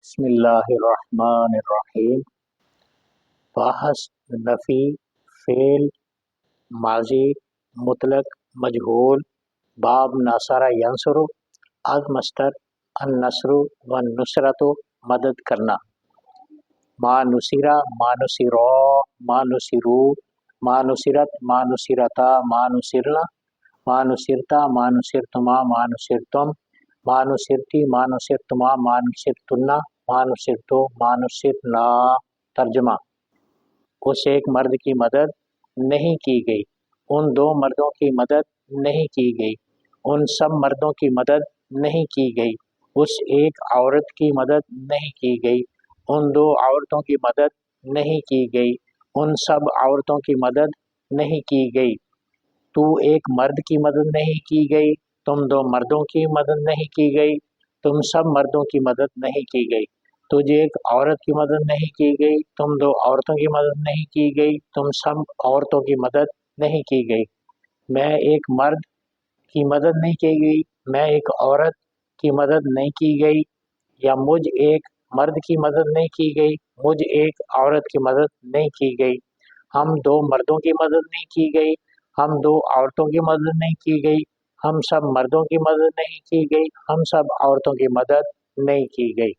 بسم اللہ الرحمن الرحیم۔ بحث، نفی، فعل، ماضی، مطلق، مجہول، باب ناصر ینصر، از مصدر النصر والنصرۃ، مدد کرنا۔ ما نصرہ، ما نصرا، ما نصرو، ما نصرت، ما نصرتا، ما نصرنا، ما نصرتا، ما نصرتما، ما نصرتم، ما نصرتی، ما نصرتما، ما نصرتن، ما نصرتو، ما نصرنا۔ ترجمہ: اس ایک مرد کی مدد نہیں کی گئی، ان دو مردوں کی مدد نہیں کی گئی، ان سب مردوں کی مدد نہیں کی گئی، اس ایک عورت کی مدد نہیں کی گئی، ان دو عورتوں کی مدد نہیں کی گئی، ان سب عورتوں کی مدد نہیں کی گئی۔ تو ایک مرد کی مدد نہیں کی گئی، تم دو مردوں کی مدد نہیں کی گئی، تم سب مردوں کی مدد نہیں کی گئی۔ تجھے ایک عورت کی مدد نہیں کی گئی، تم دو عورتوں کی مدد نہیں کی گئی، تم سب عورتوں کی مدد نہیں کی گئی۔ میں ایک مرد کی مدد نہیں کی گئی، میں ایک عورت کی مدد نہیں کی گئی، یا مجھ ایک مرد کی مدد نہیں کی گئی، مجھ ایک عورت کی مدد نہیں کی گئی، ہم دو مردوں کی مدد نہیں کی گئی، ہم دو عورتوں کی مدد نہیں کی گئی، ہم سب مردوں کی مدد نہیں کی گئی، ہم سب عورتوں کی مدد نہیں کی گئی۔